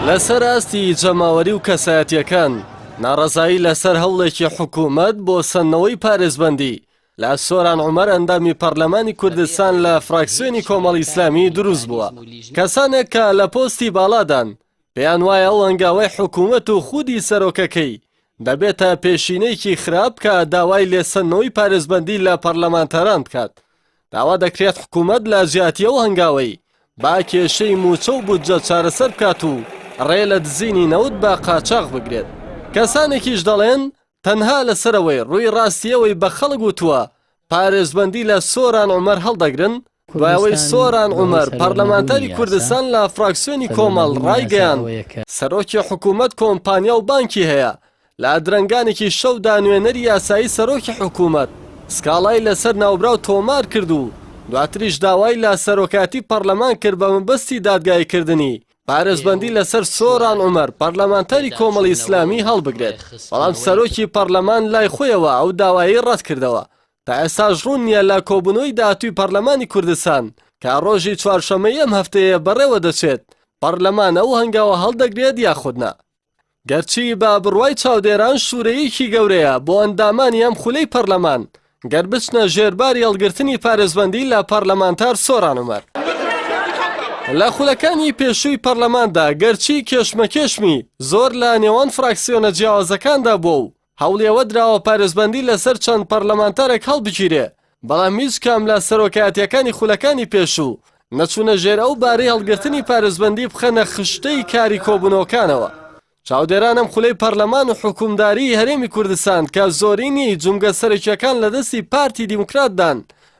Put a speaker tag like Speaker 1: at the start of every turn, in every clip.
Speaker 1: لەسەر ئاستی جەماوەری و کەسایەتیەکان ناڕەزایی لەسەر هەوڵێکی حکوومەت بۆ سەنەوەی پارێزبەندی لە سۆران عومەر ئەندامی پەرلەمانی کوردستان لە فراکسیۆنی کۆمەڵی ئیسلامی دروست بووە. کەسانێک کە لە پۆستی باڵادان پێیان وایە ئەو هەنگاوەی حکوومەت و خودی سەرۆکەکەی دەبێتە پێشینەیەکی خراپ کە داوای لێسەنەوەی پارێزبەندی لە پەرلەمانتەران بکات. داوا دەکرێت حکوومەت لە ژیاتی ئەو هەنگاوەی با کێشەی موچە و بودجە چارەسەر بکات و ڕێ لە دزینی نەوت بە قاچاق بگرێت. کەسانێکیش دەڵێن تەنها لەسەرەوەی ڕووی ڕاستیەوەی بە خەڵک وتووە پارێزبەندی لە سۆران عومەر هەڵدەگرن، دوایەوەی سۆران عومەر پەرلەمانتاری کوردستان لە فراکسیۆنی کۆمەڵ ڕایگەیان سەرۆکی حکوومەت کۆمپانیا و بانکی هەیە. لە درەنگانێکی شەودا نوێنەری یاسایی سەرۆکی حکوومەت سکاڵای لەسەر ناوبراو تۆمار کرد و دواتریش داوای لە سەرۆکاتی پەرلەمان کرد بە مەبەستی دادگایکردنی پارێزبەندی لەسەر سۆران عومەر پەرلەمانتاری کۆمەڵی ئیسلامی هەڵبگرێت. بەڵام سەرۆکی پەرلەمان لای خۆیەوە ئەو داوایی ڕەت کردەوە. تا ئێستاش ڕوون نییە لە کۆبوونەوەی داهاتووی پەرلەمانی کوردستان کە ڕۆژی چوارشەممەی ئەم هەفتەیە بەڕێوە دەچێت پەرلەمان ئەو هەنگاوە هەڵدەگرێت یاخودنا. گەرچی بە بڕوای چاودێران شوورەیەکی گەورەیە بۆ ئەندامانی ئەم خولەی پەرلەمان گەر بچنە ژێرباری هەڵگرتنی پارێزبەندی لە پەرلەمانتار سۆران عومەر. لە خولەکانی پێشووی پەرلەماندا گەرچی کێشمەکێشمی زۆر لە نێوان فراکسیۆنە جیاوازەکاندا بووە و هەوڵێوە دراوە پارێزبەندی لەسەر چەند پەرلەمانتارێک هەڵبگیرێ، بەڵام هیچ کام لە سەرۆکایەتیەکانی خولەکانی پێشوو نەچوونە ژێر ئەو بارەی هەڵگرتنی پارێزبەندی بخەنە خشتەی کاری کۆبوونەوەکانەوە. چاودێرانم خولەی پەرلەمان و حکومداری هەرێمی کوردستان کە زۆرینی جومگە سەرکیەکان لە دەستی پارتی دیموکراتدان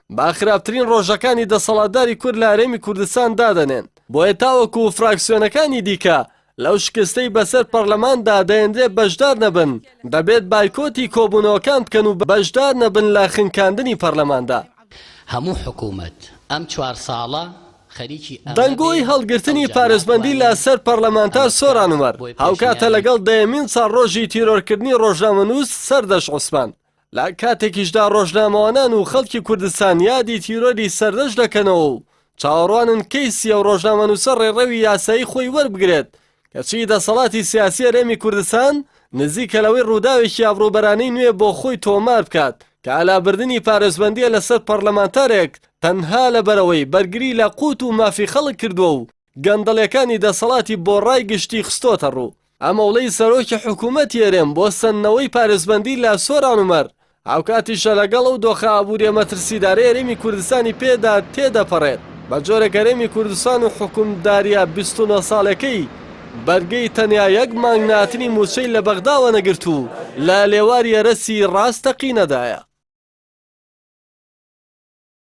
Speaker 1: با خراپترین ڕۆژەکانی دەسەڵاتداری کورد لە هەرێمی کوردستان دادەنێن. بۆیە تاوەکو فراکسیۆنەکانی دیکە لەو شکستەی بەسەر پەرلەماندا دەیەندرێ بەشدار نەبن، دەبێت بایکۆتی کۆبوونەوەکان بکەن و بەشدار نەبن لە خنکاندنی پەرلەماندا.
Speaker 2: هەموو حکوومەت ئەم 4 ساڵە
Speaker 1: دەنگۆی هەڵگرتنی پارێزبەندی لە سەر پەرلەمانتار سۆران عومەر هاوکاتە لەگەڵ دەیەمین ساڵ ڕۆژی تیرۆرکردنی ڕۆژنامەنووس سەردەش عوسمان. لە کاتێکیشدا ڕۆژنامەوانان و خەڵکی کوردستان یادی تیرۆری سەردەش دەکەنەوە و چاوەڕوانن کەیسیە و ڕۆژنامەنووسە ڕێڕەوی یاسایی خۆی وەربگرێت کەچی دەسەڵاتی سیاسی هەرێمی کوردستان نزیکە لەوەی ڕووداوێکی ئابڕووبەرانەی نوێ بۆ خۆی تۆمار بکات کە ئالابردنی پارێزبەندیە لەسەر پەرلەمانتارێک تەنها لەبەرەوەی بەرگری لە قووت و مافی خەڵک کردووە و گەندەڵیەکانی دەسەڵاتی بۆ ڕای گشتی خستۆتە ڕوو. ئەمەوڵەی سەرۆکی حکوومەتی هەرێم بۆ سەنەوەی پارێزبەندی لە سۆران عومەر هاوکاتیشە لەگەڵ ئەو دۆخە ئابوووریە مەترسیدارەی هەرێمی کوردستانی پێدا تێدەپەڕێت بە جۆرێک هەرێمی کوردستان و حکومداریە 29 ساڵەکەی بەرگەی تەنیا یەک مانگ ناتنی موچەی لە بەغداوە نەگرت و لە لێواری ئەرەسی ڕاستەقینەدایە.